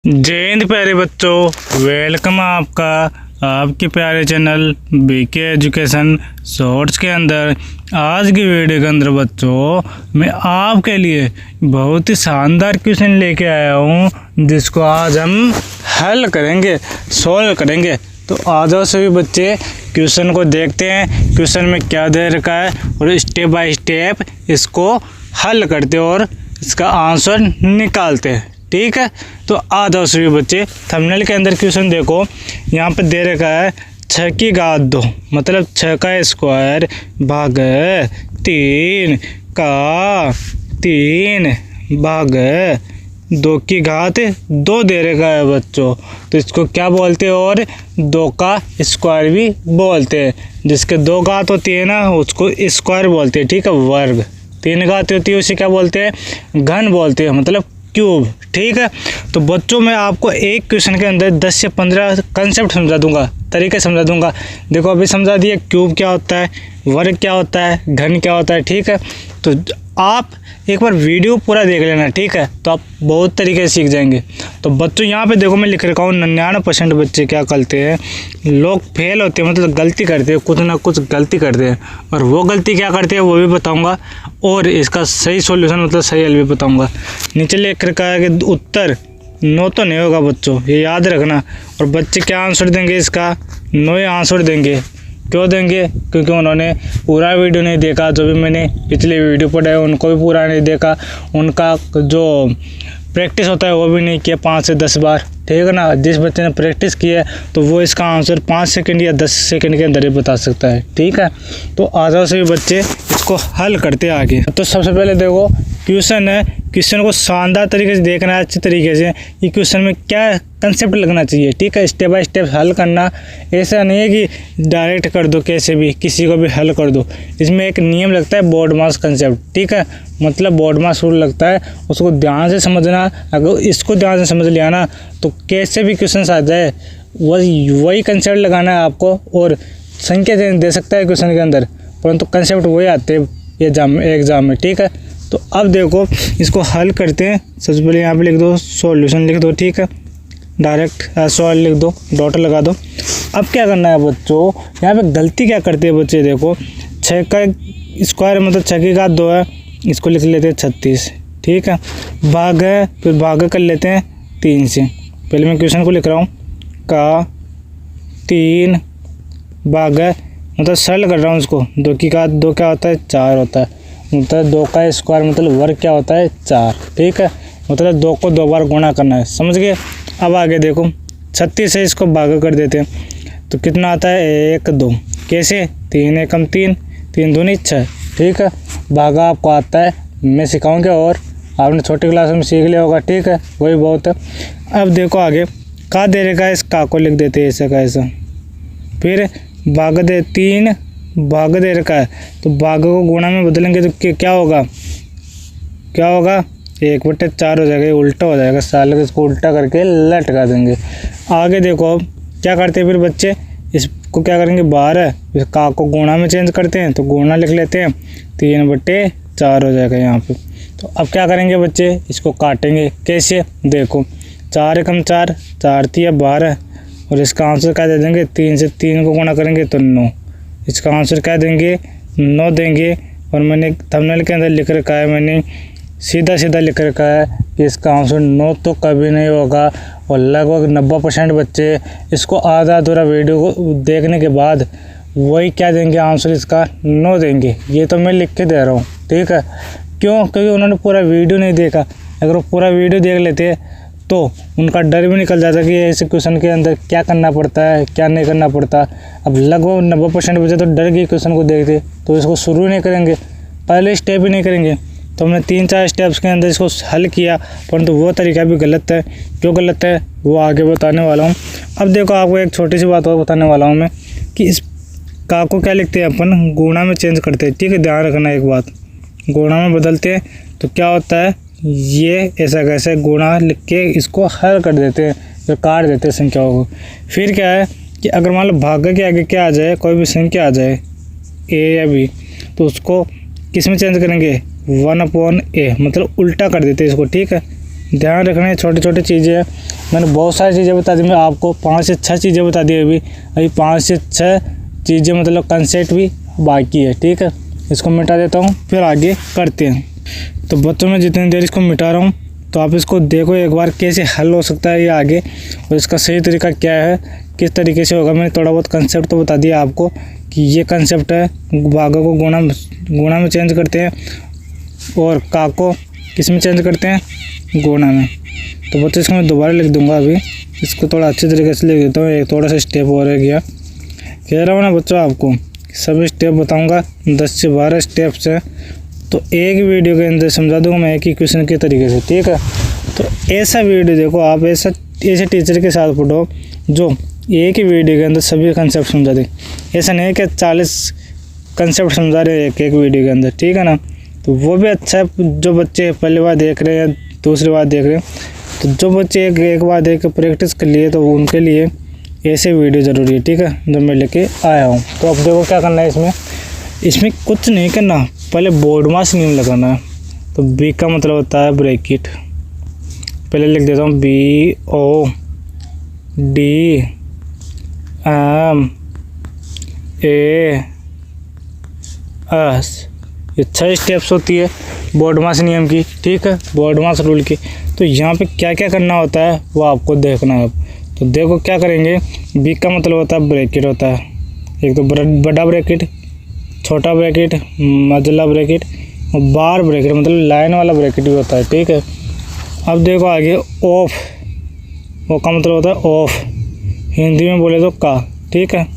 जय हिंद प्यारे बच्चों, वेलकम आपका आपके प्यारे चैनल बीके एजुकेशन शॉर्ट्स के अंदर। आज की वीडियो के अंदर बच्चों मैं आपके लिए बहुत ही शानदार क्वेश्चन लेके आया हूँ, जिसको आज हम हल करेंगे, सॉल्व करेंगे। तो आ जाओ सभी बच्चे, क्वेश्चन को देखते हैं क्वेश्चन में क्या दे रखा है और स्टेप बाय स्टेप इसको हल करते और इसका आंसर निकालते हैं। ठीक है, तो आ जाओ सभी बच्चे। थंबनेल के अंदर क्वेश्चन देखो, यहाँ पे दे रखा है 6 की घात 2, मतलब 6 का स्क्वायर भाग 3 का 3 भाग 2 की घात 2 दे रखा है बच्चों। तो इसको क्या बोलते हैं, और 2 का स्क्वायर भी बोलते हैं। जिसके 2 घात होती है ना, उसको स्क्वायर बोलते हैं। ठीक है, वर्ग। 3 घात होती है उसे क्या बोलते हैं, घन बोलते हैं, मतलब क्यूब। ठीक है, तो बच्चों मैं आपको एक क्वेश्चन के अंदर 10 से 15 कंसेप्ट समझा दूंगा, तरीके समझा दूंगा। देखो अभी समझा दिया क्यूब क्या होता है, वर्ग क्या होता है, घन क्या होता है। ठीक है, तो आप एक बार वीडियो पूरा देख लेना। ठीक है, तो आप बहुत तरीके से सीख जाएंगे। तो बच्चों यहाँ पे देखो मैं लिख रखा हूँ 99% बच्चे क्या करते हैं, लोग फेल होते हैं, मतलब गलती करते हैं, कुछ ना कुछ गलती करते हैं। और वो गलती क्या करते हैं वो भी बताऊँगा, और इसका सही सॉल्यूशन मतलब सही हल भी बताऊँगा। नीचे लिख रखा है कि उत्तर 9 तो नहीं होगा बच्चों, ये याद रखना। और बच्चे क्या आंसर देंगे, इसका 9 आंसर देंगे। क्यों देंगे, क्योंकि उन्होंने पूरा वीडियो नहीं देखा। जो भी मैंने पिछले वीडियो पढ़े उनको भी पूरा नहीं देखा, उनका जो प्रैक्टिस होता है वो भी नहीं किया 5 से 10 बार। ठीक है ना, जिस बच्चे ने प्रैक्टिस किया है तो वो इसका आंसर 5 सेकंड या 10 सेकंड के अंदर ही बता सकता है। ठीक है, तो आ जाओ सभी बच्चे इसको हल करते हैं आगे। तो सबसे पहले देखो क्वेश्चन है, क्वेश्चन को शानदार तरीके से देखना है, अच्छे तरीके से। ये क्वेश्चन में क्या कंसेप्ट लगना चाहिए। ठीक है, स्टेप बाय स्टेप हल करना। ऐसा नहीं है कि डायरेक्ट कर दो, कैसे भी किसी को भी हल कर दो। इसमें एक नियम लगता है बोर्ड मास कंसेप्ट। ठीक है, मतलब बोर्ड मास रूल लगता है, उसको ध्यान से समझना। अगर इसको ध्यान से समझ लिया ना तो कैसे भी क्वेश्चन आ जाए वही कंसेप्ट लगाना है आपको। और संख्या दे सकता है क्वेश्चन के अंदर, परंतु कंसेप्ट वही आते हैं एग्जाम में। ठीक है, तो अब देखो इसको हल करते हैं। सबसे पहले यहाँ पे लिख दो सॉल्यूशन लिख दो। ठीक है, डायरेक्ट सॉल्व लिख दो, डॉट लगा दो। अब क्या करना है बच्चों, यहाँ पे गलती क्या करते हैं बच्चे, देखो 6 का स्क्वायर मतलब 6 की घात 2 है, इसको लिख लेते हैं 36। ठीक है, भाग है, फिर भाग कर लेते हैं 3 से। पहले मैं क्वेश्चन को लिख रहा हूँ का 3 भाग है, मतलब सरल कर रहा हूँ इसको। 2 की घात 2 क्या होता है, 4 होता है। मतलब 2 का स्क्वायर मतलब वर्ग क्या होता है, 4। ठीक है, मतलब 2 को 2 बार गुणा करना है, समझ गए। अब आगे देखो 36 से इसको भाग कर देते हैं तो कितना आता है, 1 2। कैसे, 3 एकम 3, 3 दूनी 6। ठीक है, भागा आपको आता है, मैं सिखाऊंगा और आपने छोटी क्लास में सीख लिया होगा। ठीक है, वही बहुत है। अब देखो आगे का दे रखा है, इस का को लिख देते हैं ऐसा का ऐसा। फिर भाग दे 3 भाग दे रखा है, तो भाग को गुणा में बदलेंगे तो क्या होगा, 1/4 हो जाएगा। ये उल्टा हो जाएगा, साल के इसको उल्टा करके लटका देंगे। आगे देखो अब क्या करते हैं फिर बच्चे, इसको क्या करेंगे, 12 इस का को गुणा में चेंज करते हैं, तो गुणा लिख लेते हैं, 3/4 हो जाएगा यहाँ पे। तो अब क्या करेंगे बच्चे, इसको काटेंगे। कैसे, देखो 4 एकम 4, 4 3 12, और इसका आंसर क्या दे देंगे, 3 से 3 को गुणा करेंगे तो 9। इसका आंसर क्या देंगे, 9 देंगे। और मैंने थंबनेल के अंदर लिख रखा है, मैंने सीधा सीधा लिख रखा है कि इसका आंसर 9 तो कभी नहीं होगा। और लगभग 90% बच्चे इसको आधा अधूरा वीडियो को देखने के बाद वही क्या देंगे, आंसर इसका 9 देंगे। ये तो मैं लिख के दे रहा हूँ। ठीक है, क्यों, क्योंकि उन्होंने पूरा वीडियो नहीं देखा। अगर वो पूरा वीडियो देख लेते तो उनका डर भी निकल जाता कि ऐसे क्वेश्चन के अंदर क्या करना पड़ता है, क्या नहीं करना पड़ता। अब लगभग 90% बच्चे तो डर गए क्वेश्चन को देखते, तो इसको शुरू नहीं करेंगे, पहले स्टेप ही नहीं करेंगे। तो हमने 3-4 स्टेप्स के अंदर इसको हल किया, परंतु वो तरीका भी गलत है। क्यों गलत है वो आगे बताने वाला हूँ। अब देखो आपको एक छोटी सी बात और बताने वाला हूँ मैं, कि इस का को क्या लिखते हैं अपन, गुणा में चेंज करते हैं। ठीक है, ध्यान रखना एक बात, गुणा में बदलते हैं तो क्या होता है, ये ऐसा कैसे गुणा लिख के इसको हल कर देते हैं, फिर काट देते हैं संख्याओं को। फिर क्या है कि अगर मान लो भाग के आगे क्या आ जाए, कोई भी संख्या आ जाए ए या बी, तो उसको किस में चेंज करेंगे, 1/a, मतलब उल्टा कर देते हैं इसको। ठीक है, ध्यान रखना है, छोटी छोटी चीज़ें हैं। मैंने बहुत सारी चीज़ें बता दी, मैं आपको 5 से 6 चीज़ें बता दी अभी 5 से 6 चीज़ें मतलब कंसेप्ट भी बाकी है। ठीक है, इसको मिटा देता हूँ, फिर आगे करते हैं। तो बच्चों में जितनी देर इसको मिटा रहा हूँ तो आप इसको देखो एक बार कैसे हल हो सकता है ये आगे, और इसका सही तरीका क्या है, किस तरीके से होगा। मैंने थोड़ा बहुत कंसेप्ट तो बता दिया आपको कि ये कंसेप्ट है, भागा को गुणा में चेंज करते हैं और का को किस में चेंज करते हैं, गुणा में। तो बच्चों इसको मैं दोबारा लिख दूंगा, अभी इसको थोड़ा अच्छे तरीके से लिख देता हूँ। एक थोड़ा सा स्टेप और रह गया, कह रहा हूँ ना बच्चों, आपको सभी स्टेप बताऊँगा, 10 से 12 स्टेप्स हैं। तो एक वीडियो के अंदर समझा दूंगा मैं एक ही क्वेश्चन के तरीके से। ठीक है, तो ऐसा वीडियो देखो आप, ऐसे टीचर के साथ पढ़ो जो एक ही वीडियो के अंदर सभी कंसेप्ट समझा दे। ऐसा नहीं है कि 40 कंसेप्ट समझा रहे हैं एक वीडियो के अंदर। ठीक है ना, तो वो भी अच्छा है। जो बच्चे पहली बार देख रहे हैं या दूसरी बार देख रहे हैं, तो जो बच्चे एक बार देख के प्रैक्टिस कर लिए तो उनके लिए ऐसे वीडियो ज़रूरी है। ठीक है, जो मैं लेके आया हूँ। तो अब देखो क्या करना है इसमें कुछ नहीं करना, पहले बोर्ड मास नियम लगाना है। तो बी का मतलब होता है ब्रैकेट, पहले लिख देता हूँ BODMAS, ये 6 स्टेप्स होती है बोर्ड मास नियम की। ठीक है, बोर्ड मास रूल की। तो यहाँ पे क्या क्या करना होता है वो आपको देखना है। अब तो देखो क्या करेंगे, बी का मतलब होता है ब्रैकेट होता है, एक तो बड़ा ब्रैकेट, छोटा ब्रैकेट, मझला ब्रैकेट और बार ब्रैकेट मतलब लाइन वाला ब्रैकेट भी होता है। ठीक है, अब देखो आगे ऑफ, वो का मतलब होता है ऑफ, हिंदी में बोले तो का। ठीक है,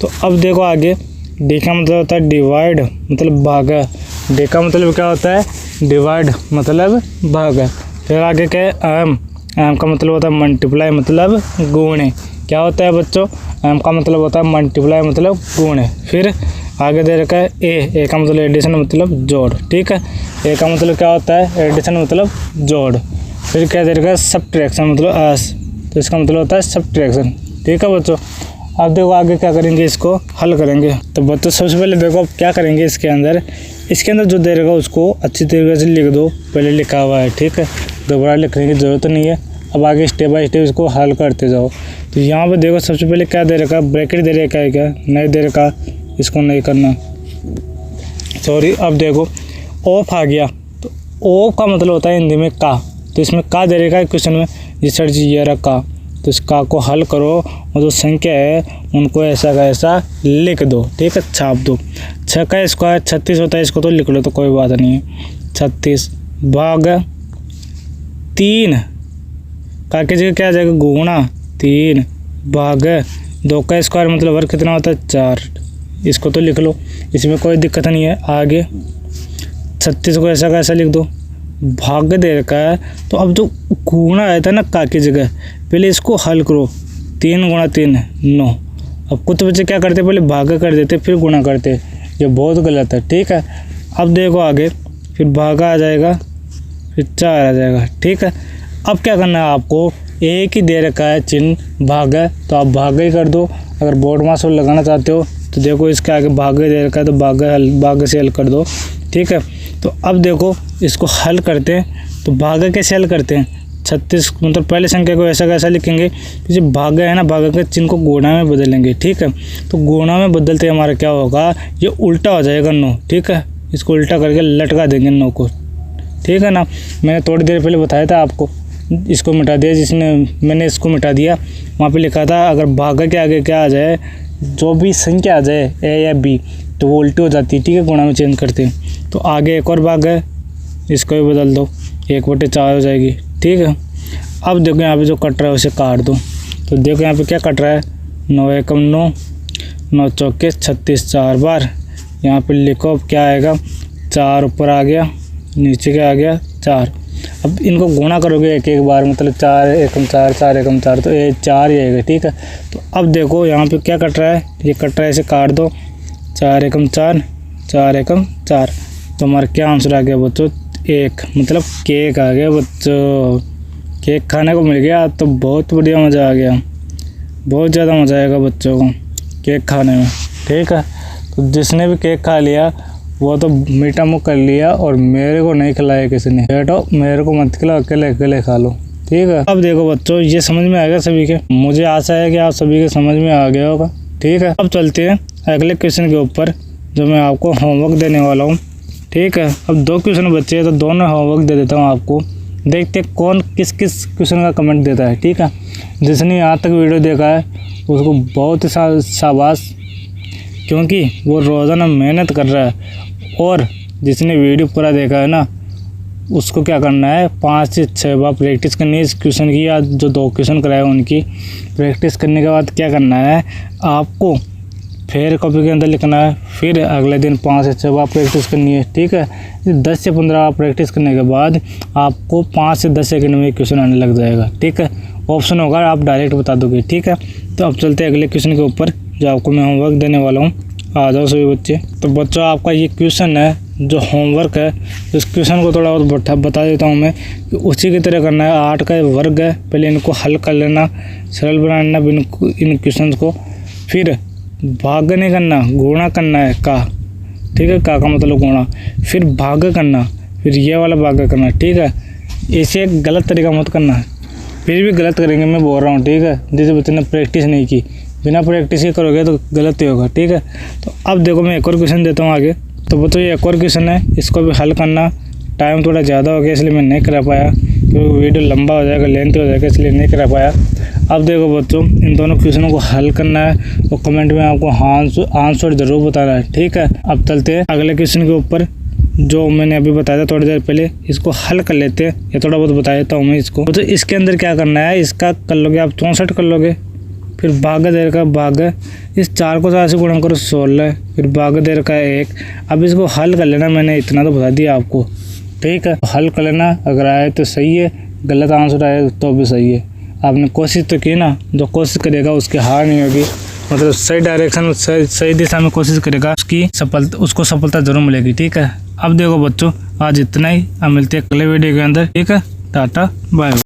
तो अब देखो आगे डी का मतलब होता है डिवाइड मतलब भागा, डी का मतलब क्या होता है, डिवाइड मतलब भागा। फिर आगे क्या है एम, एम का मतलब होता है मल्टीप्लाई मतलब गुणे। क्या होता है बच्चों, एम का मतलब होता है मल्टीप्लाई मतलब गुणे। फिर आगे दे रखा है ए का मतलब एडिशन मतलब जोड़। ठीक है, ए का मतलब क्या होता है, एडिशन मतलब जोड़। फिर क्या दे रखा है सब्ट्रैक्शन मतलब एस, तो इसका मतलब होता है सब्ट्रैक्शन। ठीक है बच्चों, अब देखो आगे क्या करेंगे, इसको हल करेंगे। तो बच्चों सबसे पहले देखो अब क्या करेंगे, इसके अंदर जो दे रखा उसको अच्छी तरीके से लिख दो, पहले लिखा हुआ है। ठीक है, दोबारा लिखने की ज़रूरत नहीं है। अब आगे स्टेप बाय स्टेप इसको हल करते जाओ। तो यहाँ पर देखो सबसे पहले क्या दे रखा, ब्रैकेट दे रखा है, क्या नहीं दे रखा, इसको नहीं करना, सॉरी। अब देखो ऑफ आ गया, तो ऑफ का मतलब होता है हिंदी में का। तो इसमें का दे रखा है क्वेश्चन में, जिस सर जी ये रखा, तो इस का को हल करो और जो संख्या है उनको ऐसा का ऐसा लिख दो। ठीक है, छाप दो। 6 का स्क्वायर 36 होता है, इसको तो लिख लो तो कोई बात नहीं है। 36 भाग 3 का की जगह क्या आ जाएगा, गुणा 3 भाग 2 का स्क्वायर मतलब वर्ग कितना होता है 4, इसको तो लिख लो, इसमें कोई दिक्कत नहीं है। आगे 36 को ऐसा का ऐसा लिख दो, भाग दे रखा है। तो अब जो गुणा आया था ना का की जगह, पहले इसको हल करो, 3 गुणा 3 9। अब कुछ बच्चे क्या करते, पहले भागा कर देते फिर गुणा करते, ये बहुत गलत है। ठीक है, अब देखो आगे फिर भागा आ जाएगा, फिर 4 आ जाएगा। ठीक है, अब क्या करना है आपको, एक ही दे रखा है चिन्ह भागा, तो आप भागा ही कर दो। अगर बोर्ड मास लगाना चाहते हो तो देखो इसके आगे भागा दे रखा है, तो भागा से हल कर दो। ठीक है, तो अब देखो इसको हल करते हैं। तो भागा कैसे हल करते हैं, 36 मतलब पहले संख्या को ऐसा कैसा लिखेंगे, जैसे भागा है ना, भागा के चिन्ह को गुणा में बदलेंगे। ठीक है, तो गुणा में बदलते हमारा क्या होगा, ये उल्टा हो जाएगा 9। ठीक है, इसको उल्टा करके लटका देंगे 9 को। ठीक है ना, मैंने थोड़ी देर पहले बताया था आपको, इसको मिटा दिया, जिसने मैंने इसको मिटा दिया, वहाँ पे लिखा था अगर भागा के आगे क्या आ जाए, जो भी संख्या आ जाए ए या बी, तो वो उल्टी हो जाती है। ठीक है, गुणा में चेंज करते हैं। तो आगे एक और भाग है, इसको भी बदल दो, 1/4 हो जाएगी। ठीक है, अब देखो यहाँ पे जो कट रहा है उसे काट दो। तो देखो यहाँ पे क्या कट रहा है, 9 एकम 9, 9 चौके 36, 4 बार। यहाँ पे लिखो अब क्या आएगा, 4 ऊपर आ गया, नीचे क्या आ गया 4। अब इनको गुणा करोगे एक एक बार, मतलब 4 एकम 4, 4 एकम 4, तो ये 4 ही आएगा। ठीक है, तो अब देखो यहाँ पे क्या कट रहा है, ये कट रहा है, इसे काट दो, 4 एकम 4, 4 एकम 4। तो हमारा क्या आंसर आ गया बच्चों, 1 मतलब केक आ गया बच्चों। केक खाने को मिल गया तो बहुत बढ़िया मज़ा आ गया, बहुत ज़्यादा मज़ा आएगा बच्चों को केक खाने में। ठीक है, तो जिसने भी केक खा लिया वो तो मीठा मुँह कर लिया और मेरे को नहीं खिलाया किसी ने। बेटो मेरे को मत खिलाओ, अकेले अकेले खा लो, ठीक है। अब देखो बच्चों, ये समझ में आ गया सभी के? मुझे आशा है कि आप सभी के समझ में आ गया होगा, ठीक है। अब चलते हैं अगले क्वेश्चन के ऊपर, जो मैं आपको होमवर्क देने वाला हूँ, ठीक है। अब 2 क्वेश्चन बच्चे हैं तो दोनों होमवर्क दे देता हूँ आपको। देखते कौन किस किस क्वेश्चन का कमेंट देता है, ठीक है। जिसने यहाँ तक वीडियो देखा है उसको बहुत ही शाबाश, क्योंकि वो रोज़ाना मेहनत कर रहा है। और जिसने वीडियो पूरा देखा है ना, उसको क्या करना है, 5 से 6 बार प्रैक्टिस करनी है इस क्वेश्चन की, या जो 2 क्वेश्चन कराए उनकी प्रैक्टिस करने के बाद क्या करना है, आपको फिर कॉपी के अंदर लिखना है। फिर अगले दिन 5 से 6 बार प्रैक्टिस करनी है, ठीक है। 10 से 15 बार प्रैक्टिस करने के बाद आपको 5 से 10 सेकंड में क्वेश्चन आने लग जाएगा, ठीक है। ऑप्शन होगा, आप डायरेक्ट बता दोगे, ठीक है। तो अब चलते हैं अगले क्वेश्चन के ऊपर, जो आपको मैं होमवर्क देने वाला हूँ। आ जाओ सभी बच्चे। तो बच्चों, आपका ये क्वेश्चन है जो होमवर्क है, इस क्वेश्चन को थोड़ा बहुत बता देता हूँ मैं कि उसी की तरह करना है। 8 का वर्ग है, पहले इनको हल कर लेना, सरल बना लेना इन क्वेश्चन को। फिर भाग नहीं करना, गुणा करना है का, ठीक है। का मतलब गुणा, फिर भाग करना, फिर ये वाला भाग करना, ठीक है। इसे गलत तरीका मत करना, फिर भी गलत करेंगे, मैं बोल रहा हूँ, ठीक है। जिस बच्चे ने प्रैक्टिस नहीं की, बिना प्रैक्टिस ही करोगे तो गलत ही होगा, ठीक है। तो अब देखो मैं एक और क्वेश्चन देता हूँ आगे। तो बच्चों, ये एक और क्वेश्चन है, इसको भी हल करना। टाइम थोड़ा ज़्यादा हो गया इसलिए मैं नहीं करा पाया, क्योंकि वीडियो लंबा हो जाएगा, लेंथ हो जाएगा, इसलिए नहीं करा पाया। अब देखो बच्चों, इन दोनों क्वेश्चनों को हल करना है और कमेंट में आपको आंसर ज़रूर बताना है, ठीक है। अब चलते हैं अगले क्वेश्चन के ऊपर, जो मैंने अभी बताया था थोड़ी देर पहले। इसको हल कर लेते हैं, या थोड़ा बहुत बता देता हूँ मैं इसको। तो इसके अंदर क्या करना है, इसका कर लोगे आप 64 कर लोगे, फिर भाग देर का भाग, इस 4 को 4 से गुणा करो 16, फिर भाग देर का 1। अब इसको हल कर लेना, मैंने इतना तो बता दिया आपको, ठीक है। हल कर लेना, अगर आए तो सही है, गलत आंसर आए तो भी सही है। आपने कोशिश तो की ना, जो कोशिश करेगा उसकी हार नहीं होगी, मतलब सही डायरेक्शन में सही दिशा में कोशिश करेगा, उसको सफलता जरूर मिलेगी, ठीक है। अब देखो बच्चों, आज इतना ही, अब मिलते हैं अगले वीडियो के अंदर, ठीक है। Tata bye.